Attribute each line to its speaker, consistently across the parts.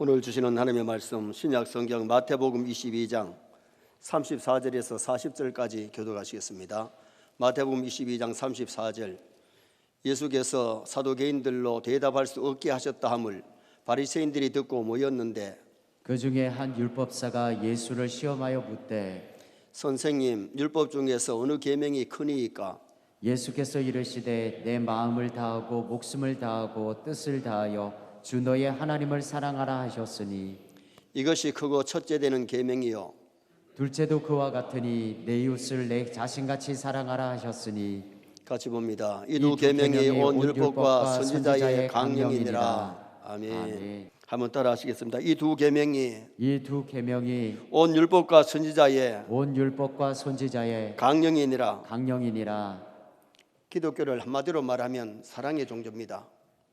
Speaker 1: 오늘 주시는 하나님의 말씀 신약 성경 마태복음 22장 34절에서 40절까지 교독하시겠습니다. 마태복음 22장 34절. 예수께서 사두개인들로 대답할 수 없게 하셨다 함을 바리새인들이 듣고 모였는데
Speaker 2: 그 중에 한 율법사가 예수를 시험하여 묻되
Speaker 1: 선생님, 율법 중에서 어느 계명이 크니이까?
Speaker 2: 예수께서 이르시되 내 마음을 다하고 목숨을 다하고 뜻을 다하여 주 너의 하나님을 사랑하라 하셨으니
Speaker 1: 이것이 크고 첫째 되는 계명이요
Speaker 2: 둘째도 그와 같으니 내 이웃을 내 자신같이 사랑하라 하셨으니
Speaker 1: 같이 봅니다. 이 두 계명이 온 율법과 선지자의 강령이니라. 아멘. 한번 따라 하시겠습니다. 이 두 계명이 온 율법과 선지자의 강령이니라. 기독교를 한마디로 말하면 사랑의 종교입니다.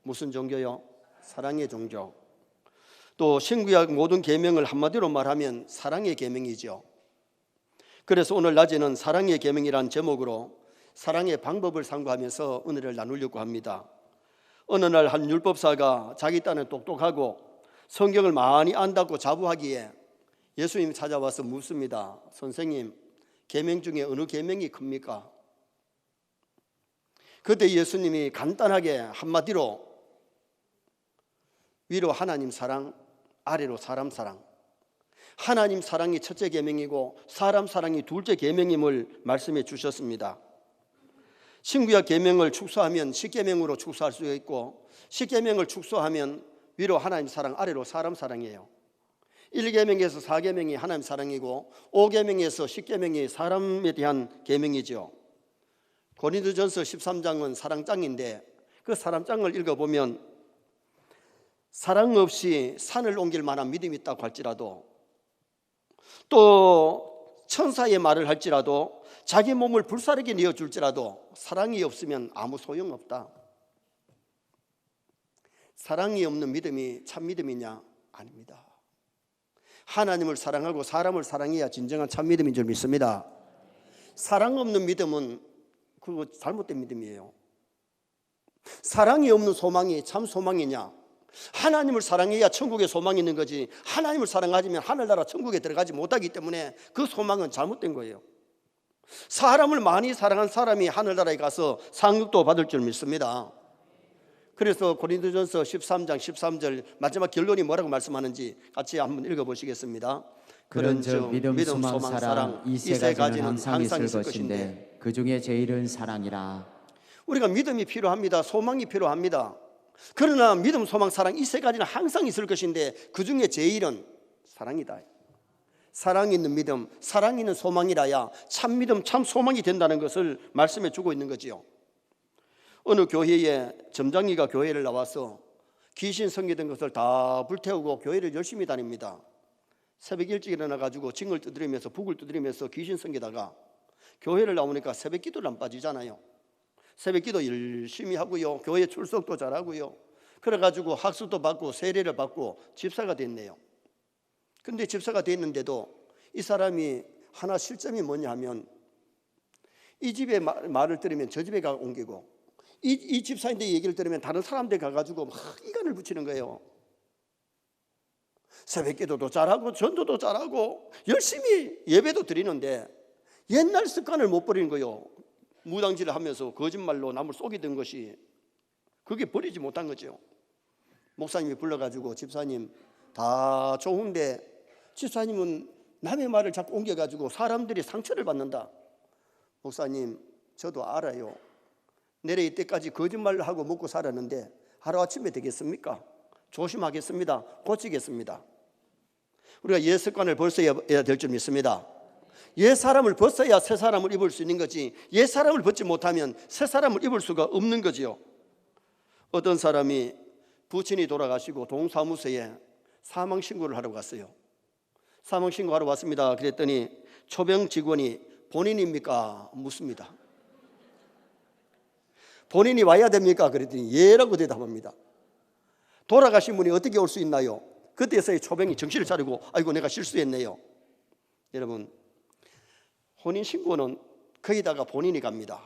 Speaker 1: 무슨 종교요? 사랑의 종교. 또 신구약 모든 계명을 한마디로 말하면 사랑의 계명이죠. 그래서 오늘 낮에는 사랑의 계명이란 제목으로 사랑의 방법을 상고하면서 은혜를 나누려고 합니다. 어느 날 한 율법사가 자기 딴에 똑똑하고 성경을 많이 안다고 자부하기에 예수님이 찾아와서 묻습니다. 선생님, 계명 중에 어느 계명이 큽니까? 그때 예수님이 간단하게 한마디로 위로 하나님 사랑, 아래로 사람 사랑. 하나님 사랑이 첫째 계명이고 사람 사랑이 둘째 계명임을 말씀해 주셨습니다. 신구약 계명을 축소하면 십계명으로 축소할 수 있고 십계명을 축소하면 위로 하나님 사랑, 아래로 사람 사랑이에요. 1계명에서 4계명이 하나님 사랑이고 5계명에서 10계명이 사람에 대한 계명이죠. 고린도전서 13장은 사랑장인데 그 사랑장을 읽어보면 사랑 없이 산을 옮길 만한 믿음이 있다고 할지라도 또 천사의 말을 할지라도 자기 몸을 불사르게 내어줄지라도 사랑이 없으면 아무 소용없다. 사랑이 없는 믿음이 참 믿음이냐? 아닙니다. 하나님을 사랑하고 사람을 사랑해야 진정한 참 믿음인 줄 믿습니다. 사랑 없는 믿음은 그거 잘못된 믿음이에요. 사랑이 없는 소망이 참 소망이냐? 하나님을 사랑해야 천국에 소망이 있는 거지 하나님을 사랑하지면 하늘나라 천국에 들어가지 못하기 때문에 그 소망은 잘못된 거예요. 사람을 많이 사랑한 사람이 하늘나라에 가서 상급도 받을 줄 믿습니다. 그래서 고린도전서 13장 13절 마지막 결론이 뭐라고 말씀하는지 같이 한번 읽어보시겠습니다.
Speaker 2: 그런즉 믿음, 소망, 사랑 이 세 가지는 항상 있을 것인데 그 중에 제일은 사랑이라.
Speaker 1: 우리가 믿음이 필요합니다. 소망이 필요합니다. 그러나 믿음, 소망, 사랑 이 세 가지는 항상 있을 것인데 그 중에 제일은 사랑이다. 사랑이 있는 믿음, 사랑이 있는 소망이라야 참 믿음, 참 소망이 된다는 것을 말씀해 주고 있는 거지요. 어느 교회에 점장이가 교회를 나와서 귀신 섬기던 것을 다 불태우고 교회를 열심히 다닙니다. 새벽 일찍 일어나가지고 징을 두드리면서 북을 두드리면서 귀신 섬기다가 교회를 나오니까 새벽 기도를 안 빠지잖아요. 새벽 기도 열심히 하고요. 교회 출석도 잘하고요. 그래가지고 학수도 받고 세례를 받고 집사가 됐네요. 근데 집사가 됐는데도 이 사람이 하나 실점이 뭐냐 하면 이 집의 말을 들으면 저 집에 가 옮기고 이 집사인데 얘기를 들으면 다른 사람들 가가지고 막 이간을 붙이는 거예요. 새벽 기도도 잘하고 전도도 잘하고 열심히 예배도 드리는데 옛날 습관을 못 버리는 거예요. 무당질을 하면서 거짓말로 남을 속이던 것이 그게 버리지 못한 거죠. 목사님이 불러가지고 집사님 다 좋은데 집사님은 남의 말을 자꾸 옮겨가지고 사람들이 상처를 받는다. 목사님 저도 알아요. 내래 이때까지 거짓말을 하고 먹고 살았는데 하루아침에 되겠습니까? 조심하겠습니다. 고치겠습니다. 우리가 옛 습관을 벌써야 될 줄 믿습니다. 옛 사람을 벗어야 새 사람을 입을 수 있는 거지 옛 사람을 벗지 못하면 새 사람을 입을 수가 없는 거지요. 어떤 사람이 부친이 돌아가시고 동사무소에 사망신고를 하러 갔어요. 사망신고하러 왔습니다. 그랬더니 초병 직원이 본인입니까? 묻습니다. 본인이 와야 됩니까? 그랬더니 예라고 대답합니다. 돌아가신 분이 어떻게 올 수 있나요? 그때서야 초병이 정신을 차리고 아이고 내가 실수했네요. 여러분 혼인신고는 거기다가 본인이 갑니다.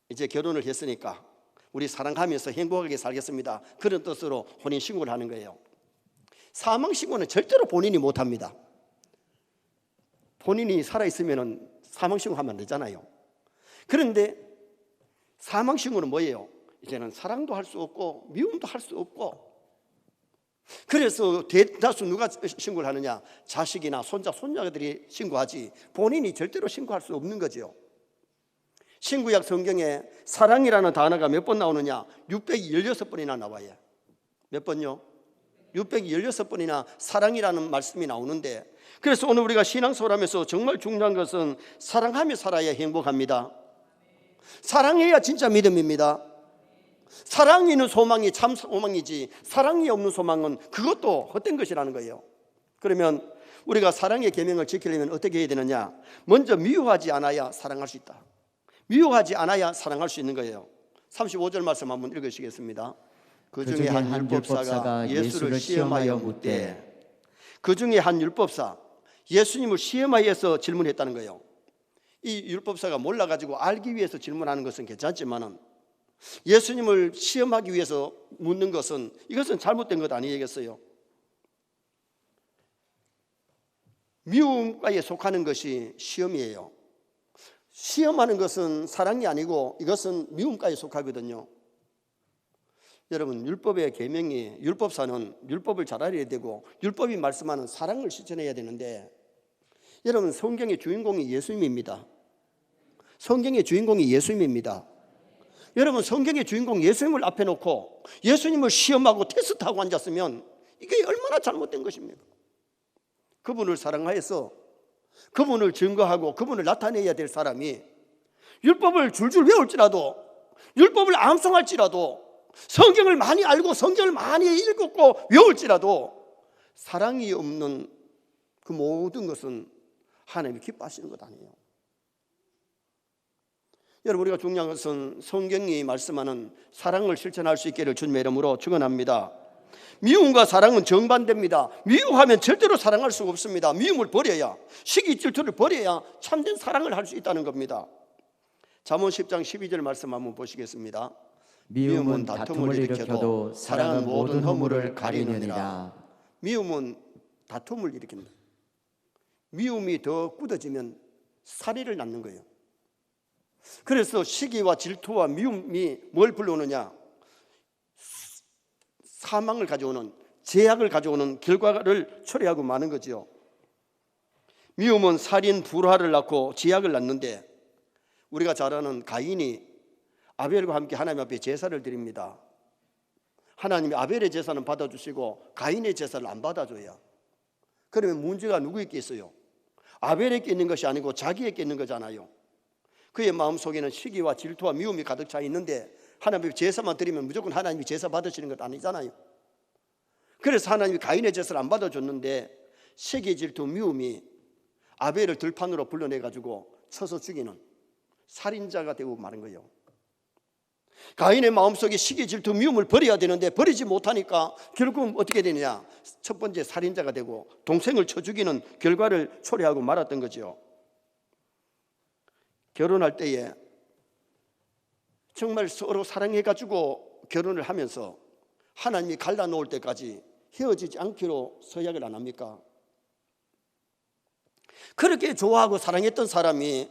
Speaker 1: 이제 결혼을 했으니까 우리 사랑하면서 행복하게 살겠습니다. 그런 뜻으로 혼인신고를 하는 거예요. 사망 신고는 절대로 본인이 못합니다. 본인이 살아있으면 사망 신고하면 안 되잖아요. 그런데 사망 신고는 뭐예요? 이제는 사랑도 할 수 없고 미움도 할 수 없고, 그래서 대다수 누가 신고를 하느냐? 자식이나 손자, 손자들이 신고하지 본인이 절대로 신고할 수 없는 거죠. 신구약 성경에 사랑이라는 단어가 몇 번 나오느냐? 616번이나 나와요. 몇 번요? 616번이나 사랑이라는 말씀이 나오는데, 그래서 오늘 우리가 신앙생활 하면서 정말 중요한 것은 사랑하며 살아야 행복합니다. 사랑해야 진짜 믿음입니다. 사랑이 있는 소망이 참 소망이지, 사랑이 없는 소망은 그것도 헛된 것이라는 거예요. 그러면 우리가 사랑의 계명을 지키려면 어떻게 해야 되느냐? 먼저 미워하지 않아야 사랑할 수 있다. 미워하지 않아야 사랑할 수 있는 거예요. 35절 말씀 한번 읽으시겠습니다. 그 중에 한 율법사가 예수를 시험하여 묻되, 그 중에 한 율법사, 예수님을 시험하여서 질문했다는 거예요. 이 율법사가 몰라가지고 알기 위해서 질문하는 것은 괜찮지만은 예수님을 시험하기 위해서 묻는 것은, 이것은 잘못된 것 아니겠어요? 미움과에 속하는 것이 시험이에요. 시험하는 것은 사랑이 아니고 이것은 미움과에 속하거든요. 여러분, 율법의 계명이, 율법사는 율법을 잘 알아야 되고 율법이 말씀하는 사랑을 실천해야 되는데, 여러분, 성경의 주인공이 예수님입니다. 성경의 주인공이 예수님입니다. 여러분, 성경의 주인공 예수님을 앞에 놓고 예수님을 시험하고 테스트하고 앉았으면 이게 얼마나 잘못된 것입니까? 그분을 사랑하여서 그분을 증거하고 그분을 나타내야 될 사람이 율법을 줄줄 외울지라도, 율법을 암송할지라도, 성경을 많이 알고 성경을 많이 읽고 외울지라도 사랑이 없는 그 모든 것은 하나님이 기뻐하시는 것 아니에요. 여러분, 우리가 중요한 것은 성경이 말씀하는 사랑을 실천할 수 있기를 주님의 이름으로 축원합니다. 미움과 사랑은 정반대입니다. 미워하면 절대로 사랑할 수가 없습니다. 미움을 버려야, 시기 질투를 버려야 참된 사랑을 할 수 있다는 겁니다. 잠언 10장 12절 말씀 한번 보시겠습니다.
Speaker 2: 미움은 다툼을 일으켜도 사랑은 모든 허물을 가리느니라.
Speaker 1: 미움은 다툼을 일으킨다. 미움이 더 굳어지면 살해를 낳는 거예요. 그래서 시기와 질투와 미움이 뭘 불러오느냐? 사망을 가져오는, 제약을 가져오는 결과를 초래하고 마는 거죠. 미움은 살인, 불화를 낳고 제약을 낳는데, 우리가 잘 아는 가인이 아벨과 함께 하나님 앞에 제사를 드립니다. 하나님이 아벨의 제사는 받아주시고 가인의 제사를 안 받아줘요. 그러면 문제가 누구에게 있어요? 아벨에게 있는 것이 아니고 자기에게 있는 거잖아요. 그의 마음속에는 시기와 질투와 미움이 가득 차 있는데, 하나님의 제사만 드리면 무조건 하나님이 제사 받으시는 것 아니잖아요. 그래서 하나님이 가인의 제사를 안 받아줬는데, 시기, 질투, 미움이 아벨을 들판으로 불러내가지고 쳐서 죽이는 살인자가 되고 마는 거예요. 가인의 마음속에 시기, 질투, 미움을 버려야 되는데 버리지 못하니까 결국은 어떻게 되느냐? 첫 번째 살인자가 되고 동생을 쳐 죽이는 결과를 초래하고 말았던 거죠. 결혼할 때에 정말 서로 사랑해가지고 결혼을 하면서 하나님이 갈라놓을 때까지 헤어지지 않기로 서약을 안 합니까? 그렇게 좋아하고 사랑했던 사람이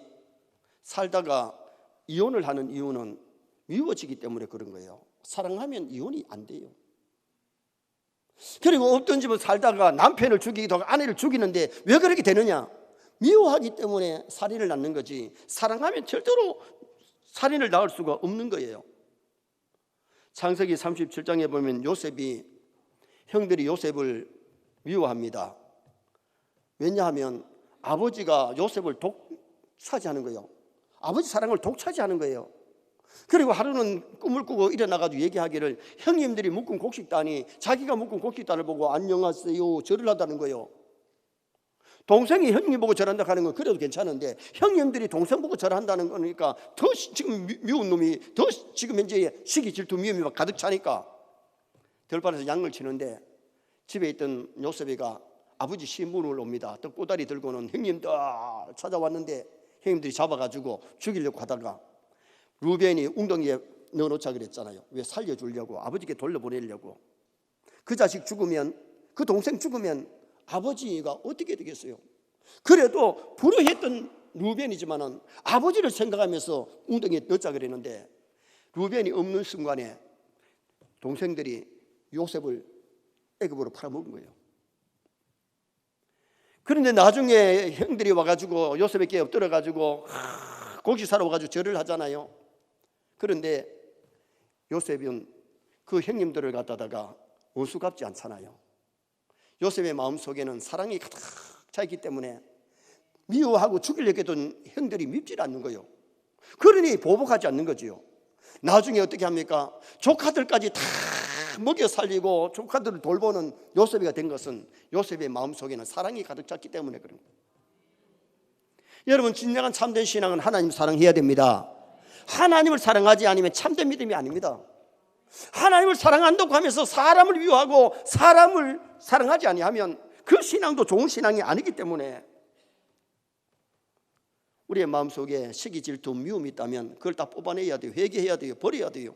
Speaker 1: 살다가 이혼을 하는 이유는 미워지기 때문에 그런 거예요. 사랑하면 이혼이 안 돼요. 그리고 어떤 집은 살다가 남편을 죽이기도 하고 아내를 죽이는데 왜 그렇게 되느냐? 미워하기 때문에 살인을 낳는 거지, 사랑하면 절대로 살인을 낳을 수가 없는 거예요. 창세기 37장에 보면 요셉이, 형들이 요셉을 미워합니다. 왜냐하면 아버지가 요셉을 독차지하는 거예요. 아버지 사랑을 독차지하는 거예요. 그리고 하루는 꿈을 꾸고 일어나가지고 얘기하기를, 형님들이 묶은 곡식단이 자기가 묶은 곡식단을 보고 안녕하세요 절을 한다는 거예요. 동생이 형님 보고 절한다 하는 건 그래도 괜찮은데, 형님들이 동생 보고 절한다는 거니까 더 지금 미운 놈이 더 지금 현재 시기, 질투, 미움이 막 가득 차니까 들판에서 양을 치는데, 집에 있던 요셉이가 아버지 신문을 옵니다. 또 꼬다리 들고는 형님들 찾아왔는데, 형님들이 잡아가지고 죽이려고 하다가 루벤이 웅덩이에 넣어놓자 그랬잖아요. 왜? 살려주려고, 아버지께 돌려보내려고. 그 자식 죽으면 그 동생 죽으면 아버지가 어떻게 되겠어요? 그래도 불효했던 루벤이지만은 아버지를 생각하면서 웅덩이에 넣자 그랬는데, 루벤이 없는 순간에 동생들이 요셉을 애굽으로 팔아먹은 거예요. 그런데 나중에 형들이 와가지고 요셉에게 엎드려가지고 고기 사러 와가지고 절을 하잖아요. 그런데 요셉은 그 형님들을 갖다가 원수 갚지 않잖아요. 요셉의 마음속에는 사랑이 가득 차 있기 때문에 미워하고 죽이려고 했던 형들이 밉질 않는 거예요. 그러니 보복하지 않는 거지요. 나중에 어떻게 합니까? 조카들까지 다 먹여 살리고 조카들을 돌보는 요셉이가 된 것은 요셉의 마음속에는 사랑이 가득 찼기 때문에 그런 거예요. 여러분, 진정한 참된 신앙은 하나님 사랑해야 됩니다. 하나님을 사랑하지 않으면 참된 믿음이 아닙니다. 하나님을 사랑한다고 하면서 사람을 미워하고 사람을 사랑하지 아니하면 그 신앙도 좋은 신앙이 아니기 때문에 우리의 마음속에 시기, 질투, 미움이 있다면 그걸 다 뽑아내야 돼요. 회개해야 돼요. 버려야 돼요.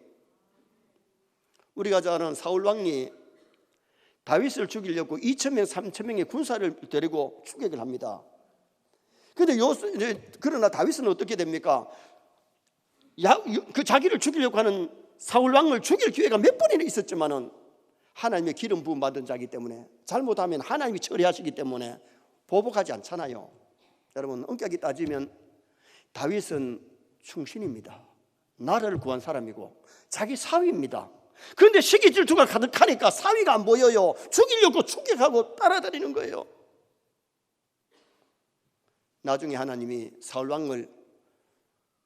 Speaker 1: 우리가 잘 아는 사울 왕이 다윗을 죽이려고 2,000명, 3,000명의 군사를 데리고 추격을 합니다. 그러나 다윗은 어떻게 됩니까? 그 자기를 죽이려고 하는 사울 왕을 죽일 기회가 몇 번이나 있었지만은 하나님의 기름 부음 받은 자이기 때문에, 잘못하면 하나님이 처리하시기 때문에 보복하지 않잖아요. 여러분, 엄격히 따지면 다윗은 충신입니다. 나라를 구한 사람이고 자기 사위입니다. 그런데 시기 질투가 가득하니까 사위가 안 보여요. 죽이려고 추격하고 따라다니는 거예요. 나중에 하나님이 사울 왕을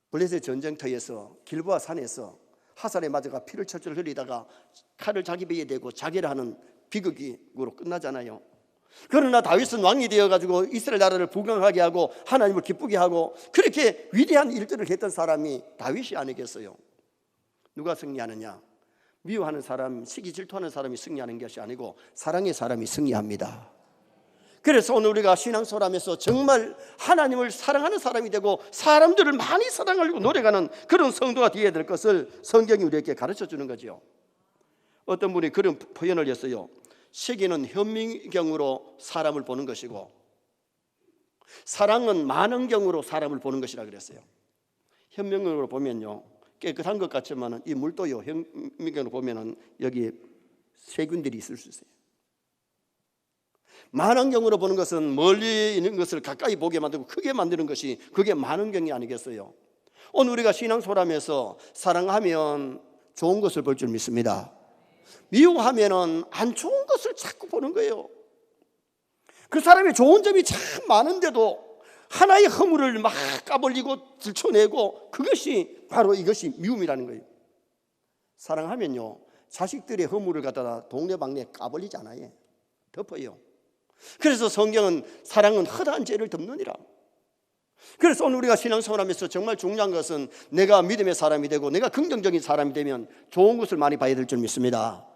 Speaker 1: 블레셋 전쟁터에서 길보아 산에서 하살에 맞아가 피를 철철 흘리다가 칼을 자기 배에 대고 자결을 하는 비극으로 끝나잖아요. 그러나 다윗은 왕이 되어가지고 이스라엘 나라를 부강하게 하고 하나님을 기쁘게 하고 그렇게 위대한 일들을 했던 사람이 다윗이 아니겠어요? 누가 승리하느냐? 미워하는 사람, 시기 질투하는 사람이 승리하는 것이 아니고 사랑의 사람이 승리합니다. 그래서 오늘 우리가 신앙생활하면서 정말 하나님을 사랑하는 사람이 되고 사람들을 많이 사랑하려고 노력하는 그런 성도가 되어야 될 것을 성경이 우리에게 가르쳐 주는 거죠. 어떤 분이 그런 표현을 했어요. 시기는 현미경으로 사람을 보는 것이고 사랑은 만원경으로 사람을 보는 것이라 그랬어요. 현미경으로 보면요 깨끗한 것 같지만 이 물도요 현미경으로 보면은 여기 세균들이 있을 수 있어요. 만원경으로 보는 것은 멀리 있는 것을 가까이 보게 만들고 크게 만드는 것이 그게 만원경이 아니겠어요? 오늘 우리가 신앙생활하면서 사랑하면 좋은 것을 볼 줄 믿습니다. 미워하면은 안 좋은 것을 자꾸 보는 거예요. 그 사람이 좋은 점이 참 많은데도 하나의 허물을 막 까불리고 들춰내고 그것이 바로 이것이 미움이라는 거예요. 사랑하면요 자식들의 허물을 갖다가 동네방네 까불리지 않아요. 덮어요. 그래서 성경은 사랑은 허다한 죄를 덮느니라. 그래서 오늘 우리가 신앙생활하면서 정말 중요한 것은 내가 믿음의 사람이 되고 내가 긍정적인 사람이 되면 좋은 것을 많이 봐야 될 줄 믿습니다.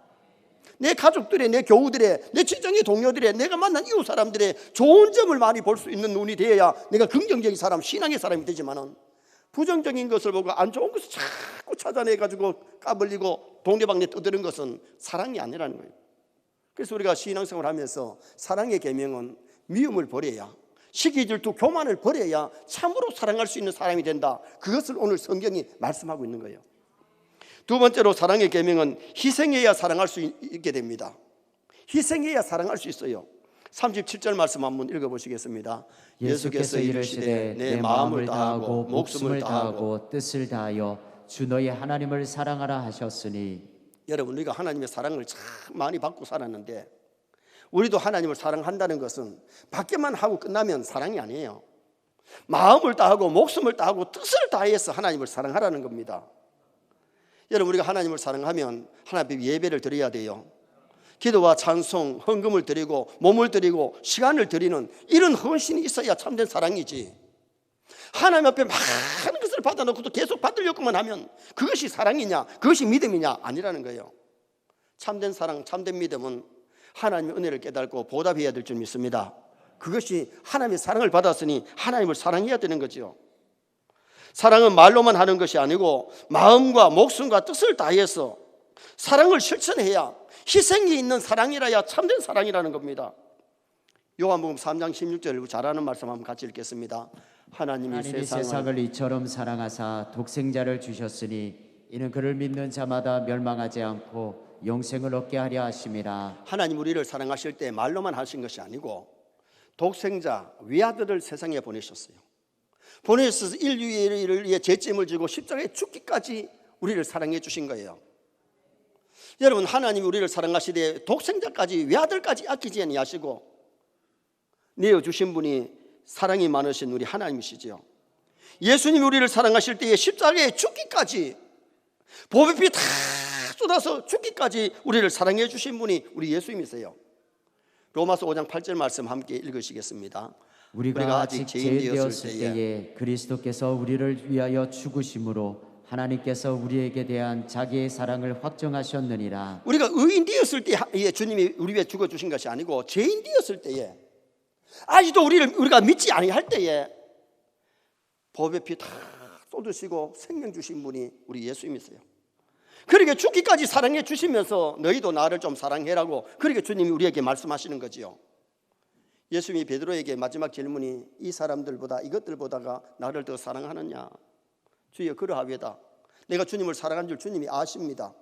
Speaker 1: 내 가족들의, 내 교우들의, 내 직장의 동료들의, 내가 만난 이웃 사람들의 좋은 점을 많이 볼 수 있는 눈이 되어야 내가 긍정적인 사람, 신앙의 사람이 되지만은 부정적인 것을 보고 안 좋은 것을 자꾸 찾아내가지고 까불리고 동네방네 떠드는 것은 사랑이 아니라는 거예요. 그래서 우리가 신앙생활을 하면서 사랑의 계명은 미움을 버려야, 시기 질투 교만을 버려야 참으로 사랑할 수 있는 사람이 된다. 그것을 오늘 성경이 말씀하고 있는 거예요. 두 번째로 사랑의 계명은 희생해야 사랑할 수 있게 됩니다. 희생해야 사랑할 수 있어요. 37절 말씀 한번 읽어보시겠습니다.
Speaker 2: 예수께서 이르시되 내 마음을 다하고 목숨을 다하고 뜻을 다하여 주 너의 하나님을 사랑하라 하셨으니.
Speaker 1: 여러분, 우리가 하나님의 사랑을 참 많이 받고 살았는데 우리도 하나님을 사랑한다는 것은 받기만 하고 끝나면 사랑이 아니에요. 마음을 다하고 목숨을 다하고 뜻을 다해서 하나님을 사랑하라는 겁니다. 여러분, 우리가 하나님을 사랑하면 하나님 앞에 예배를 드려야 돼요. 기도와 찬송, 헌금을 드리고 몸을 드리고 시간을 드리는 이런 헌신이 있어야 참된 사랑이지. 하나님 앞에 많은 것을 받아놓고도 계속 받으려고만 하면 그것이 사랑이냐, 그것이 믿음이냐 아니라는 거예요. 참된 사랑, 참된 믿음은 하나님의 은혜를 깨닫고 보답해야 될 줄 믿습니다. 그것이 하나님의 사랑을 받았으니 하나님을 사랑해야 되는 거죠. 사랑은 말로만 하는 것이 아니고 마음과 목숨과 뜻을 다해서 사랑을 실천해야, 희생이 있는 사랑이라야 참된 사랑이라는 겁니다. 요한복음 3장 16절 잘 아는 말씀 한번 같이 읽겠습니다. 하나님이
Speaker 2: 세상을 이처럼 사랑하사 독생자를 주셨으니 이는 그를 믿는 자마다 멸망하지 않고 영생을 얻게 하려 하심이라.
Speaker 1: 하나님 우리를 사랑하실 때 말로만 하신 것이 아니고 독생자 외아들을 세상에 보내셨어요. 보내셔서 인류를 위해 죄짐을 지고 십자가에 죽기까지 우리를 사랑해 주신 거예요. 여러분, 하나님이 우리를 사랑하시되 독생자까지 외아들까지 아끼지 아니하시고 내어주신 분이 사랑이 많으신 우리 하나님이시죠. 예수님이 우리를 사랑하실 때에 십자가에 죽기까지, 보배 피 다 쏟아서 죽기까지 우리를 사랑해 주신 분이 우리 예수님이세요. 로마서 5장 8절 말씀 함께 읽으시겠습니다.
Speaker 2: 우리가 아직 죄인 되었을 때에 그리스도께서 우리를 위하여 죽으심으로 하나님께서 우리에게 대한 자기의 사랑을 확정하셨느니라.
Speaker 1: 우리가 의인 되었을 때에 주님이 우리 위해 죽어주신 것이 아니고 죄인 되었을 때에, 아직도 우리가 믿지 아니할 때에 보배 피 다 쏟으시고 생명 주신 분이 우리 예수님이세요. 그렇게 죽기까지 사랑해 주시면서 너희도 나를 좀 사랑해라고 그렇게 주님이 우리에게 말씀하시는 거지요. 예수님이 베드로에게 마지막 질문이 이 사람들보다, 이것들보다가 나를 더 사랑하느냐? 주여 그러하외다. 내가 주님을 사랑한 줄 주님이 아십니다.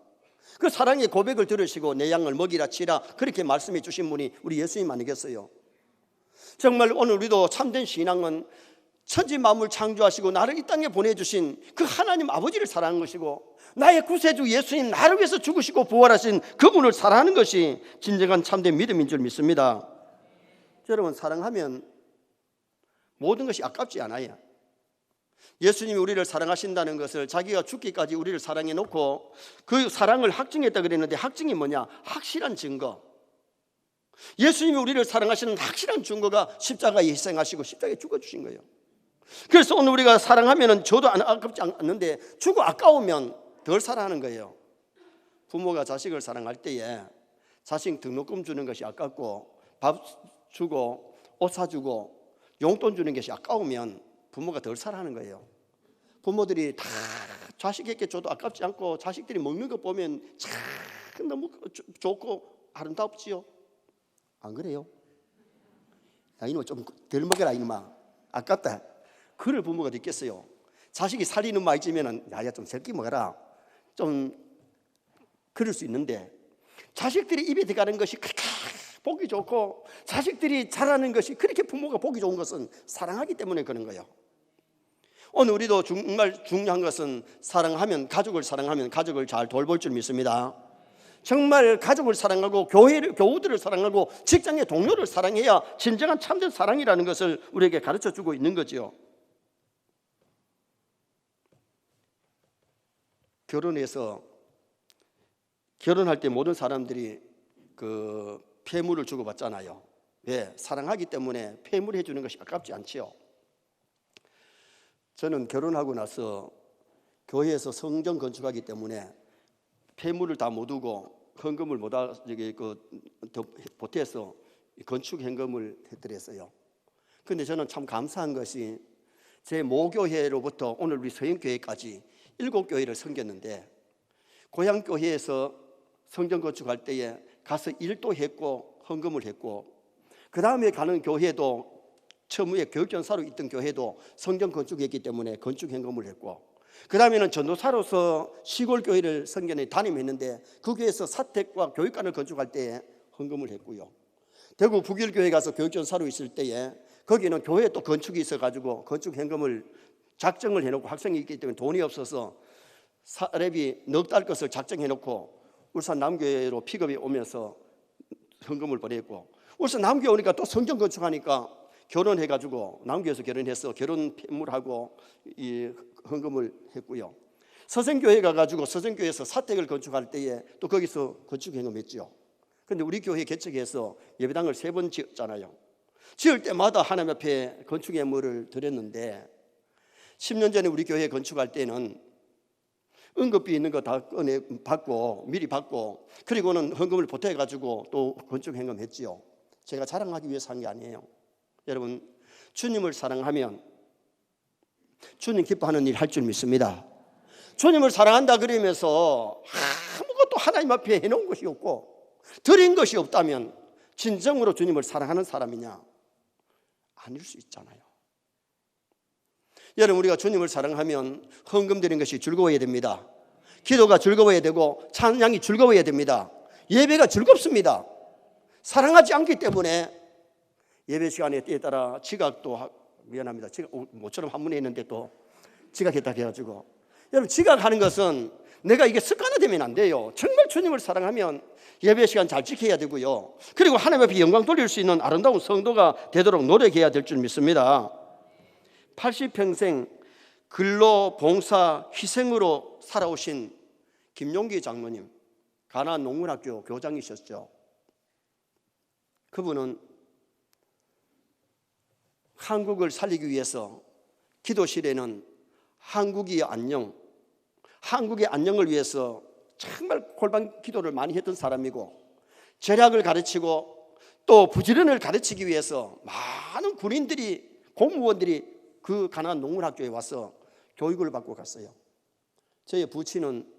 Speaker 1: 그 사랑의 고백을 들으시고 내 양을 먹이라 치라 그렇게 말씀해 주신 분이 우리 예수님 아니겠어요? 정말 오늘 우리도 참된 신앙은 천지 만물 창조하시고 나를 이 땅에 보내주신 그 하나님 아버지를 사랑하는 것이고, 나의 구세주 예수님 나를 위해서 죽으시고 부활하신 그분을 사랑하는 것이 진정한 참된 믿음인 줄 믿습니다. 여러분, 사랑하면 모든 것이 아깝지 않아요. 예수님이 우리를 사랑하신다는 것을 자기가 죽기까지 우리를 사랑해 놓고 그 사랑을 확증했다 그랬는데, 확증이 뭐냐? 확실한 증거. 예수님이 우리를 사랑하시는 확실한 증거가 십자가에 희생하시고 십자가에 죽어주신 거예요. 그래서 오늘 우리가 사랑하면 저도 아깝지 않는데 주고 아까우면 덜 사랑하는 거예요. 부모가 자식을 사랑할 때에 자식 등록금 주는 것이 아깝고 밥 주고 옷 사주고 용돈 주는 것이 아까우면 부모가 덜 사랑하는 거예요. 부모들이 다 자식에게 줘도 아깝지 않고 자식들이 먹는 거 보면 참 너무 좋고 아름답지요. 안 그래요? 야, 이놈 좀 덜 먹어라, 이놈아. 아깝다. 그럴 부모가 있겠어요. 자식이 살리는 말 있으면 야야 좀 새끼 먹어라. 좀 그럴 수 있는데, 자식들이 입에 들어가는 것이 그렇게 보기 좋고 자식들이 자라는 것이 그렇게 부모가 보기 좋은 것은 사랑하기 때문에 그런 거예요. 오늘 우리도 정말 중요한 것은 사랑하면, 가족을 사랑하면 가족을 잘 돌볼 줄 믿습니다. 정말 가족을 사랑하고 교우들을 사랑하고 직장의 동료를 사랑해야 진정한 참된 사랑이라는 것을 우리에게 가르쳐주고 있는 거죠. 결혼할 때 모든 사람들이 그 폐물을 주고받잖아요. 왜? 사랑하기 때문에 폐물을 해주는 것이 아깝지 않지요. 저는 결혼하고 나서 교회에서 성전 건축하기 때문에 폐물을 다 못 두고 헌금을 보태서 건축 현금을 해드렸어요. 그런데 저는 참 감사한 것이 제 모교회로부터 오늘 우리 서영교회까지 7교회를 섬겼는데, 고향교회에서 성전 건축할 때에 가서 일도 했고 헌금을 했고, 그 다음에 가는 교회도 처음에 교육전사로 있던 교회도 성전 건축했기 때문에 건축 현금을 했고, 그 다음에는 전도사로서 시골 교회를 성전에 담임했는데 그 교회에서 사택과 교육관을 건축할 때에 헌금을 했고요. 대구 북일교회 가서 교육전사로 있을 때에 거기는 교회에 또 건축이 있어가지고 건축 현금을 작정을 해놓고, 학생이 있기 때문에 돈이 없어서 사례비 넉 달 것을 작정해놓고 울산 남교회로 픽업이 오면서 헌금을 보냈고, 울산 남교회 오니까 또 성전 건축하니까 결혼해가지고 남교회에서 결혼해서 결혼 폐물하고 이 헌금을 했고요. 서생교회 가가지고 서생교회에서 사택을 건축할 때에 또 거기서 건축 헌금했죠. 그런데 우리 교회 개척해서 예배당을 3번 지었잖아요. 지을 때마다 하나님 앞에 건축 예물을 드렸는데, 10년 전에 우리 교회 건축할 때는 응급비 있는 거 다 받고 미리 받고, 그리고는 헌금을 보태가지고 또 건축 헌금했지요. 제가 자랑하기 위해서 한 게 아니에요. 여러분, 주님을 사랑하면 주님 기뻐하는 일 할 줄 믿습니다. 주님을 사랑한다 그러면서 아무것도 하나님 앞에 해놓은 것이 없고 드린 것이 없다면 진정으로 주님을 사랑하는 사람이냐? 아닐 수 있잖아요. 여러분, 우리가 주님을 사랑하면 헌금 드리는 것이 즐거워야 됩니다. 기도가 즐거워야 되고 찬양이 즐거워야 됩니다. 예배가 즐겁습니다. 사랑하지 않기 때문에 예배 시간에 때에 따라 지각도, 미안합니다, 지각 모처럼 한문에 있는데 또 지각했다 해가지고, 여러분, 지각하는 것은 내가 이게 습관화되면 안 돼요. 정말 주님을 사랑하면 예배 시간 잘 지켜야 되고요. 그리고 하나님 앞에 영광 돌릴 수 있는 아름다운 성도가 되도록 노력해야 될 줄 믿습니다. 80평생 근로, 봉사, 희생으로 살아오신 김용기 장로님, 가나안 농문학교 교장이셨죠. 그분은 한국을 살리기 위해서 기도실에는 한국의 안녕을 위해서 정말 골방 기도를 많이 했던 사람이고, 절약을 가르치고 또 부지런을 가르치기 위해서 많은 군인들이, 공무원들이 그 가나안 농문학교에 와서 교육을 받고 갔어요. 저희 부친은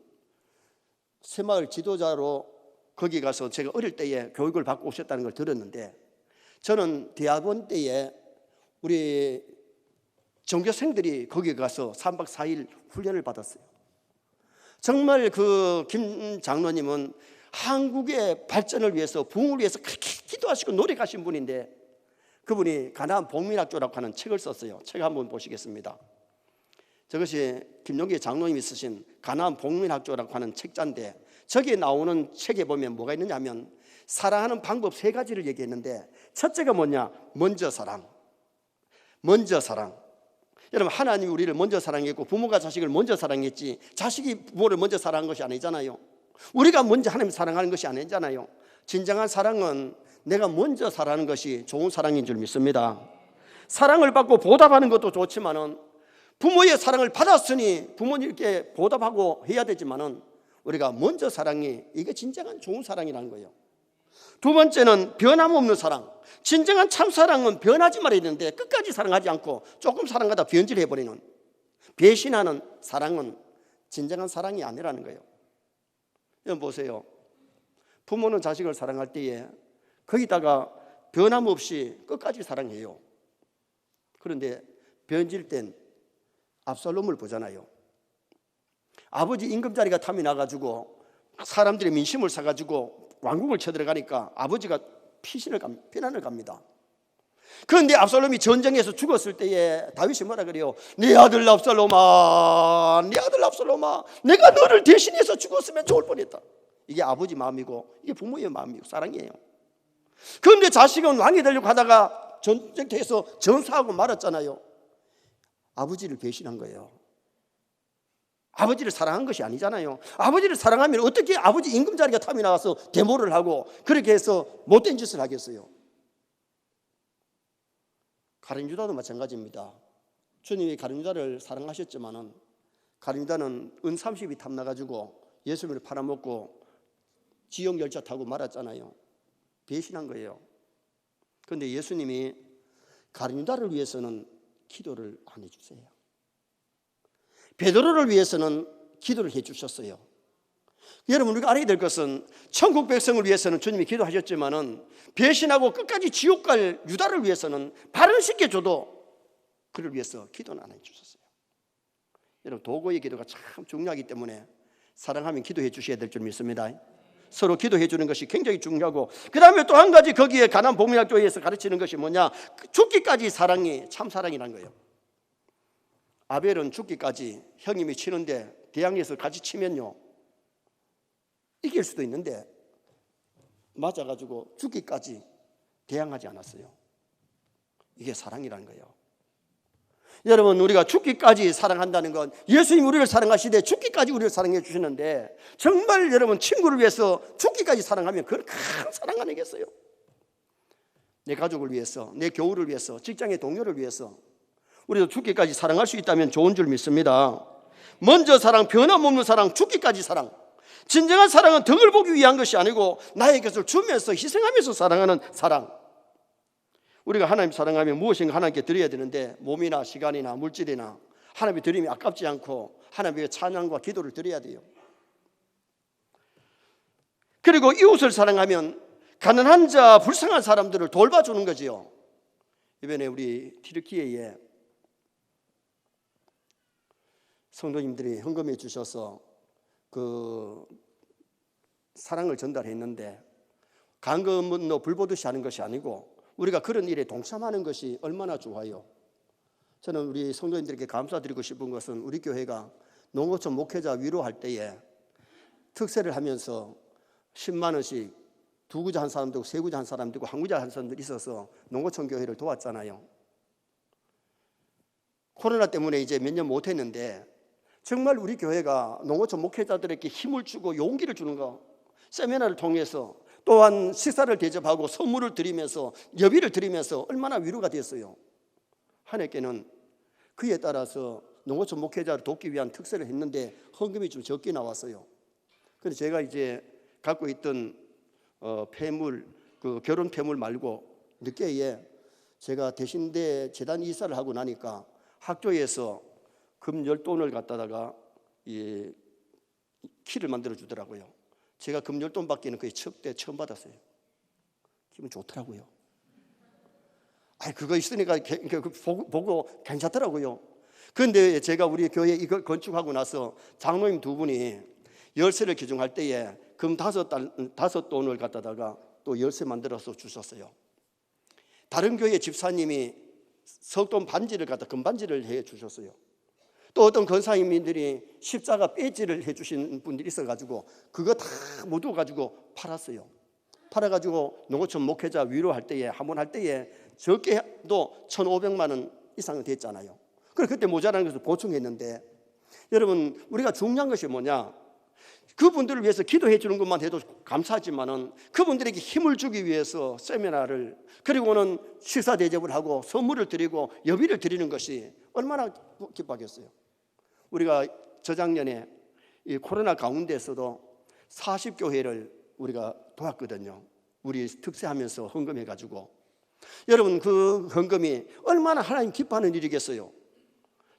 Speaker 1: 새마을 지도자로 거기 가서 제가 어릴 때에 교육을 받고 오셨다는 걸 들었는데, 저는 대학원 때에 우리 전교생들이 거기 가서 3박 4일 훈련을 받았어요. 정말 그 김 장로님은 한국의 발전을 위해서, 부흥을 위해서 그렇게 기도하시고 노력하신 분인데, 그분이 가나안 복민학교라고 하는 책을 썼어요. 책 한번 보시겠습니다. 저것이 김용기 장로님이 쓰신 가나안 복민학교라고 하는 책자인데, 저기에 나오는 책에 보면 뭐가 있느냐 하면 사랑하는 방법 3가지를 얘기했는데, 첫째가 뭐냐? 먼저 사랑. 여러분, 하나님이 우리를 먼저 사랑했고 부모가 자식을 먼저 사랑했지 자식이 부모를 먼저 사랑한 것이 아니잖아요. 우리가 먼저 하나님을 사랑하는 것이 아니잖아요. 진정한 사랑은 내가 먼저 사랑하는 것이 좋은 사랑인 줄 믿습니다. 사랑을 받고 보답하는 것도 좋지만은, 부모의 사랑을 받았으니 부모님께 보답하고 해야 되지만은, 우리가 먼저 사랑이, 이게 진정한 좋은 사랑이라는 거예요. 두 번째는 변함없는 사랑. 진정한 참사랑은 변하지 말아야 되는데 끝까지 사랑하지 않고 조금 사랑하다 변질해버리는, 배신하는 사랑은 진정한 사랑이 아니라는 거예요. 여러분 보세요. 부모는 자식을 사랑할 때에 거기다가 변함없이 끝까지 사랑해요. 그런데 변질된 압살롬을 보잖아요. 아버지 임금자리가 탐이 나가지고 사람들의 민심을 사가지고 왕국을 쳐들어가니까 아버지가 피난을 갑니다. 그런데 압살롬이 전쟁에서 죽었을 때에 다윗이 뭐라 그래요? 네 아들 압살롬아, 내가 너를 대신해서 죽었으면 좋을 뻔했다. 이게 아버지 마음이고 이게 부모의 마음이고 사랑이에요. 그런데 자식은 왕이 되려고 하다가 전쟁터에서 전사하고 말았잖아요. 아버지를 배신한 거예요. 아버지를 사랑한 것이 아니잖아요. 아버지를 사랑하면 어떻게 아버지 임금자리가 탐이 나와서 데모를 하고 그렇게 해서 못된 짓을 하겠어요. 가룟 유다도 마찬가지입니다. 주님이 가룟 유다를 사랑하셨지만은 가룟 유다는 은 30이 탐나가지고 예수님을 팔아먹고 지역 열차 타고 말았잖아요. 배신한 거예요. 그런데 예수님이 가룟 유다를 위해서는 기도를 안 해주세요. 베드로를 위해서는 기도를 해주셨어요. 여러분, 우리가 알아야 될 것은 천국 백성을 위해서는 주님이 기도하셨지만은 배신하고 끝까지 지옥 갈 유다를 위해서는 발을 씻겨줘도 그를 위해서 기도는 안 해주셨어요. 여러분, 도구의 기도가 참 중요하기 때문에 사랑하면 기도해 주셔야 될 줄 믿습니다. 서로 기도해 주는 것이 굉장히 중요하고, 그 다음에 또 한 가지 거기에 가나안 복민학교에서 가르치는 것이 뭐냐? 죽기까지 사랑이 참 사랑이라는 거예요. 아벨은 죽기까지, 형님이 치는데 대항에서 같이 치면요 이길 수도 있는데 맞아가지고 죽기까지 대항하지 않았어요. 이게 사랑이라는 거예요. 여러분, 우리가 죽기까지 사랑한다는 건 예수님이 우리를 사랑하시되 죽기까지 우리를 사랑해 주시는데, 정말 여러분 친구를 위해서 죽기까지 사랑하면 그건 큰 사랑 아니겠어요? 내 가족을 위해서, 내 교우를 위해서, 직장의 동료를 위해서 우리도 죽기까지 사랑할 수 있다면 좋은 줄 믿습니다. 먼저 사랑, 변함없는 사랑, 죽기까지 사랑. 진정한 사랑은 덕을 보기 위한 것이 아니고 나의 것을 주면서 희생하면서 사랑하는 사랑. 우리가 하나님 사랑하면 무엇인가 하나님께 드려야 되는데, 몸이나 시간이나 물질이나 하나님이 드리면 아깝지 않고 하나님의 찬양과 기도를 드려야 돼요. 그리고 이웃을 사랑하면 가난한 자, 불쌍한 사람들을 돌봐주는 거지요. 이번에 우리 튀르키예에 성도님들이 헌금해 주셔서 그 사랑을 전달했는데, 강금은 불보듯이 하는 것이 아니고 우리가 그런 일에 동참하는 것이 얼마나 좋아요. 저는 우리 성도님들에게 감사드리고 싶은 것은, 우리 교회가 농어촌 목회자 위로할 때에 특세를 하면서 10만 원씩 두 구자 한 사람도 있고 세 구자 한 사람도 있고 한 구자 한 사람도 있어서 농어촌 교회를 도왔잖아요. 코로나 때문에 이제 몇 년 못했는데, 정말 우리 교회가 농어촌 목회자들에게 힘을 주고 용기를 주는 거, 세미나를 통해서 또한 식사를 대접하고 선물을 드리면서 여비를 드리면서 얼마나 위로가 됐어요. 하나님께는 그에 따라서 농어촌 목회자를 돕기 위한 특세를 했는데 헌금이 좀 적게 나왔어요. 그래서 제가 이제 갖고 있던 폐물, 그 결혼 폐물 말고 늦게에 제가 대신대 재단 이사를 하고 나니까 학교에서 금 10돈을 갖다가 키를 만들어 주더라고요. 제가 금 10돈밖에는 거의 처음 받았어요. 기분 좋더라고요. 그거 있으니까 보고 괜찮더라고요. 그런데 제가 우리 교회 이걸 건축하고 나서 장로님 두 분이 열쇠를 기증할 때에 금 5돈을 갖다가 또 열쇠 만들어서 주셨어요. 다른 교회 집사님이 석돈 반지를 갖다 금반지를 해 주셨어요. 또 어떤 권사님들이 십자가 배지를 해 주신 분들이 있어가지고 그거 다 모두 가지고 팔았어요. 팔아가지고 농어촌 목회자 위로할 때에 한번 할 때에 적게도 1,500만 원 이상은 됐잖아요. 그래서 그때 모자라는 것을 보충했는데, 여러분 우리가 중요한 것이 뭐냐, 그분들을 위해서 기도해 주는 것만 해도 감사하지만은 그분들에게 힘을 주기 위해서 세미나를, 그리고는 식사 대접을 하고 선물을 드리고 여비를 드리는 것이 얼마나 기뻐하겠어요. 우리가 저작년에 이 코로나 가운데서도 40교회를 우리가 도왔거든요. 우리 특세하면서 헌금해가지고. 여러분 그 헌금이 얼마나 하나님 기뻐하는 일이겠어요.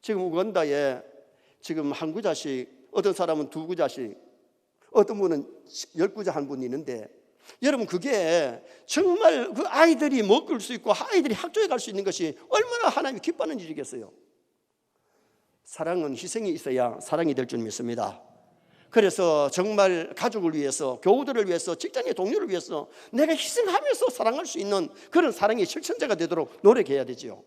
Speaker 1: 지금 우간다에 지금 한 구자씩, 어떤 사람은 두 구자씩, 어떤 분은 10구자 한 분이 있는데, 여러분 그게 정말 그 아이들이 먹을 수 있고 아이들이 학교에 갈 수 있는 것이 얼마나 하나님이 기뻐하는 일이겠어요. 사랑은 희생이 있어야 사랑이 될 줄 믿습니다. 그래서 정말 가족을 위해서, 교우들을 위해서, 직장의 동료를 위해서 내가 희생하면서 사랑할 수 있는 그런 사랑의 실천자가 되도록 노력해야 되지요.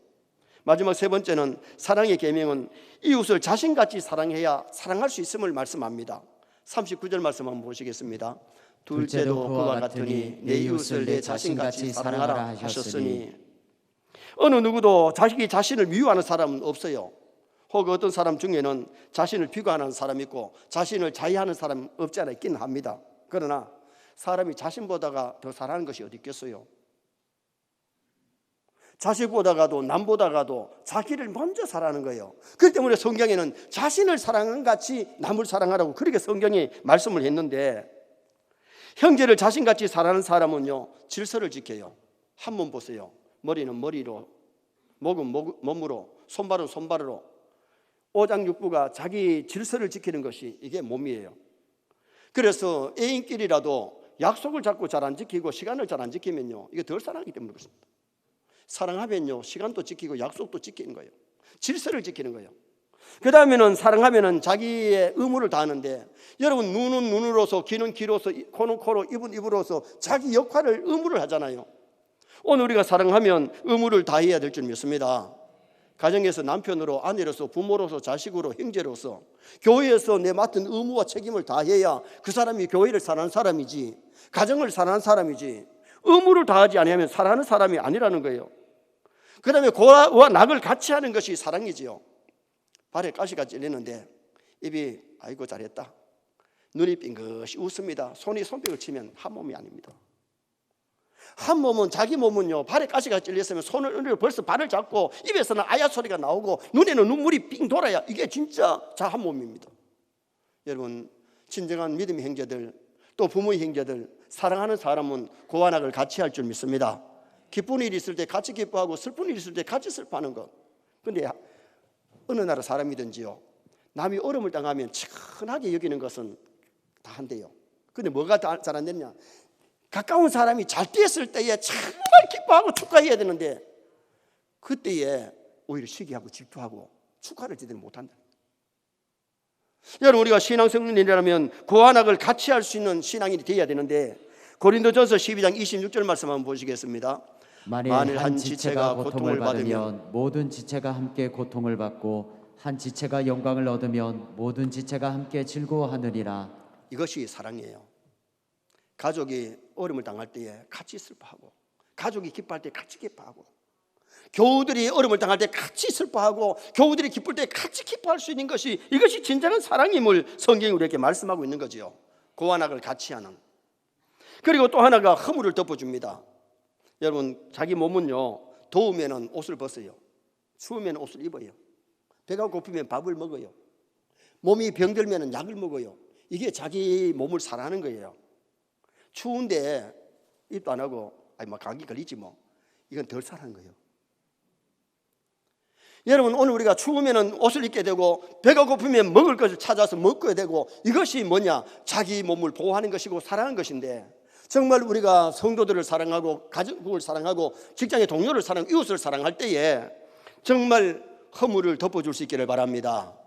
Speaker 1: 마지막 세 번째는, 사랑의 계명은 이웃을 자신같이 사랑해야 사랑할 수 있음을 말씀합니다. 39절 말씀 한번 보시겠습니다. 둘째도 그와 같으니 내 이웃을 내 자신같이 사랑하라 하셨으니. 어느 누구도 자식이 자신을 미워하는 사람은 없어요. 혹은 어떤 사람 중에는 자신을 비관하는 사람이 있고 자신을 자의하는 사람 없지 않아 있기는 합니다. 그러나 사람이 자신보다가 더 사랑하는 것이 어디 있겠어요? 자식보다가도 남보다가도 자기를 먼저 사랑하는 거예요. 그렇기 때문에 성경에는 자신을 사랑하는 같이 남을 사랑하라고 그렇게 성경이 말씀을 했는데, 형제를 자신같이 사랑하는 사람은요 질서를 지켜요. 한번 보세요. 머리는 머리로, 목은 몸으로, 손발은 손발으로, 오장육부가 자기 질서를 지키는 것이 이게 몸이에요. 그래서 애인끼리라도 약속을 자꾸 잘 안 지키고 시간을 잘 안 지키면요 이게 덜 사랑하기 때문에 그렇습니다. 사랑하면요 시간도 지키고 약속도 지키는 거예요. 질서를 지키는 거예요. 그 다음에는 사랑하면은 자기의 의무를 다하는데, 여러분 눈은 눈으로서, 귀는 귀로서, 코는 코로, 입은 입으로서 자기 역할을, 의무를 하잖아요. 오늘 우리가 사랑하면 의무를 다해야 될 줄 믿습니다. 가정에서 남편으로, 아내로서, 부모로서, 자식으로, 형제로서, 교회에서 내 맡은 의무와 책임을 다해야 그 사람이 교회를 사랑하는 사람이지, 가정을 사랑하는 사람이지, 의무를 다하지 않으면 사랑하는 사람이 아니라는 거예요. 그 다음에 고와 낙을 같이 하는 것이 사랑이지요. 발에 가시가 찔리는데 입이 아이고 잘했다, 눈이 빙긋이 웃습니다. 손이 손뼉을 치면 한 몸이 아닙니다. 한 몸은, 자기 몸은요 발에 가시가 찔렸으면 손을 벌써 발을 잡고 입에서는 아야 소리가 나오고 눈에는 눈물이 빙 돌아야 이게 진짜 한 몸입니다. 여러분 진정한 믿음의 형제들, 또 부모의 형제들, 사랑하는 사람은 고와 낙을 같이 할 줄 믿습니다. 기쁜 일이 있을 때 같이 기뻐하고 슬픈 일이 있을 때 같이 슬퍼하는 것. 그런데 어느 나라 사람이든지요 남이 어려움을 당하면 친하게 여기는 것은 다 한대요. 근데 뭐가 잘 안 됐냐? 가까운 사람이 잘 뛰었을 때에 정말 기뻐하고 축하해야 되는데 그때에 오히려 시기하고 질투하고 축하를 제대로 못한다. 여러분, 우리가 신앙생활이라면 고난을 같이 할 수 있는 신앙인이 되어야 되는데 고린도전서 12장 26절 말씀 한번 보시겠습니다.
Speaker 2: 만일 한 지체가 고통을 받으면 모든 지체가 함께 고통을 받고 한 지체가 영광을 얻으면 모든 지체가 함께 즐거워하느니라.
Speaker 1: 이것이 사랑이에요. 가족이 어려움을 당할 때에 같이 슬퍼하고, 가족이 기뻐할 때 같이 기뻐하고, 교우들이 어려움을 당할 때 같이 슬퍼하고, 교우들이 기쁠 때 같이 기뻐할 수 있는 것이, 이것이 진정한 사랑임을 성경이 우리에게 말씀하고 있는 거지요. 고난을 같이 하는. 그리고 또 하나가 허물을 덮어줍니다. 여러분, 자기 몸은요, 더우면 옷을 벗어요. 추우면 옷을 입어요. 배가 고프면 밥을 먹어요. 몸이 병들면 약을 먹어요. 이게 자기 몸을 사랑하는 거예요. 추운데 입도 안 하고 감기 걸리지 뭐, 이건 덜 사랑하는 거예요. 여러분, 오늘 우리가 추우면 옷을 입게 되고 배가 고프면 먹을 것을 찾아서 먹게 되고, 이것이 뭐냐? 자기 몸을 보호하는 것이고 사랑하는 것인데, 정말 우리가 성도들을 사랑하고 가족을 사랑하고 직장의 동료를 사랑하고 이웃을 사랑할 때에 정말 허물을 덮어줄 수 있기를 바랍니다.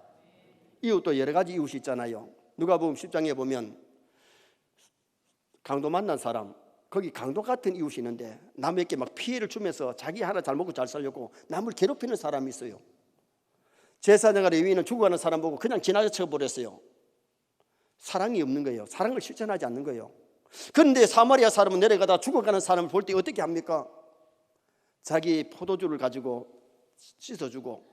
Speaker 1: 이웃도 여러 가지 이웃이 있잖아요. 누가복음 10장에 보면 강도 만난 사람, 거기 강도 같은 이웃이 있는데 남에게 막 피해를 주면서 자기 하나 잘 먹고 잘 살려고 남을 괴롭히는 사람이 있어요. 제사장과 레위인은 죽어가는 사람 보고 그냥 지나쳐 버렸어요. 사랑이 없는 거예요. 사랑을 실천하지 않는 거예요. 그런데 사마리아 사람은 내려가다 죽어가는 사람을 볼 때 어떻게 합니까? 자기 포도주를 가지고 씻어주고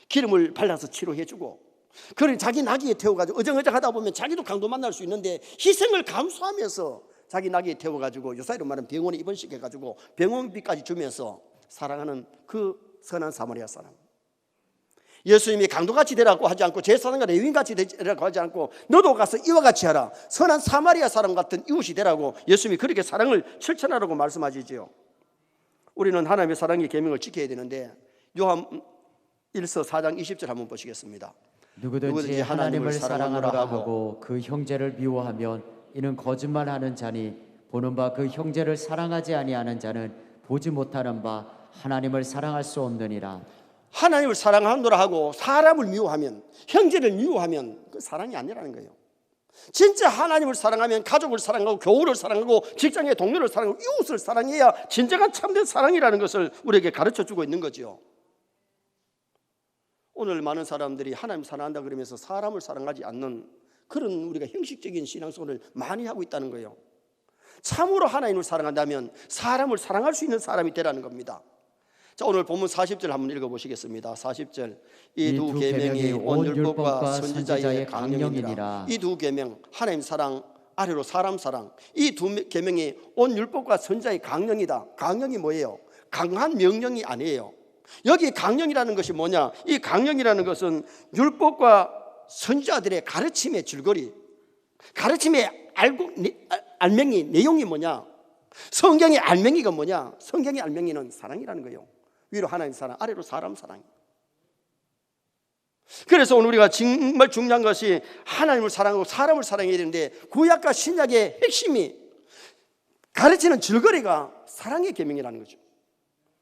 Speaker 1: 기름을 발라서 치료해주고, 그런 자기 나귀에 태워가지고 어정어정하다 보면 자기도 강도 만날 수 있는데 희생을 감수하면서 자기 나귀에 태워가지고, 요사이로 말하면 병원에 입원시켜가지고 병원비까지 주면서 사랑하는 그 선한 사마리아 사람. 예수님이 강도같이 되라고 하지 않고 제사장과 레위인같이 되라고 하지 않고 너도 가서 이와 같이 하라, 선한 사마리아 사람 같은 이웃이 되라고 예수님이 그렇게 사랑을 실천하라고 말씀하시지요. 우리는 하나님의 사랑의 계명을 지켜야 되는데 요한 1서 4장 20절 한번 보시겠습니다.
Speaker 2: 누구든지 하나님을 사랑하노라 하고 그 형제를 미워하면 이는 거짓말하는 자니 보는 바 그 형제를 사랑하지 아니하는 자는 보지 못하는 바 하나님을 사랑할 수 없느니라.
Speaker 1: 하나님을 사랑하노라 하고 사람을 미워하면, 형제를 미워하면 그 사랑이 아니라는 거예요. 진짜 하나님을 사랑하면 가족을 사랑하고 교우를 사랑하고 직장의 동료를 사랑하고 이웃을 사랑해야 진정한 참된 사랑이라는 것을 우리에게 가르쳐주고 있는 거죠. 오늘 많은 사람들이 하나님 사랑한다 그러면서 사람을 사랑하지 않는 그런 우리가 형식적인 신앙생활을 많이 하고 있다는 거예요. 참으로 하나님을 사랑한다면 사람을 사랑할 수 있는 사람이 되라는 겁니다. 자, 오늘 본문 40절 한번 읽어보시겠습니다. 40절. 이 두 계명이 온 율법과 선지자의 강령이니라. 이 두 계명, 하나님 사랑 아래로 사람 사랑, 이 두 계명이 온 율법과 선지자의 강령이다. 강령이 뭐예요? 강한 명령이 아니에요. 여기 강령이라는 것이 뭐냐? 이 강령이라는 것은 율법과 선지자들의 가르침의 줄거리, 가르침의 알맹이, 내용이 뭐냐? 성경의 알맹이가 뭐냐? 성경의 알맹이는 사랑이라는 거예요. 위로 하나님 사랑, 아래로 사람 사랑. 그래서 오늘 우리가 정말 중요한 것이 하나님을 사랑하고 사람을 사랑해야 되는데, 구약과 신약의 핵심이 가르치는 줄거리가 사랑의 계명이라는 거죠.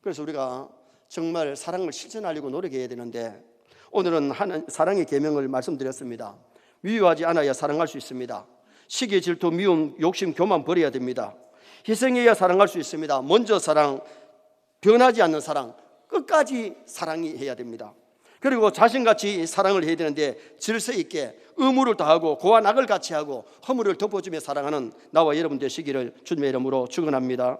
Speaker 1: 그래서 우리가 정말 사랑을 실천하려고 노력해야 되는데, 오늘은 사랑의 계명을 말씀드렸습니다. 미워하지 않아야 사랑할 수 있습니다. 시기, 질투, 미움, 욕심, 교만 버려야 됩니다. 희생해야 사랑할 수 있습니다. 먼저 사랑, 변하지 않는 사랑, 끝까지 사랑이 해야 됩니다. 그리고 자신같이 사랑을 해야 되는데 질서 있게 의무를 다하고 고와 낙을 같이 하고 허물을 덮어주며 사랑하는 나와 여러분 되시기를 주님의 이름으로 축원합니다.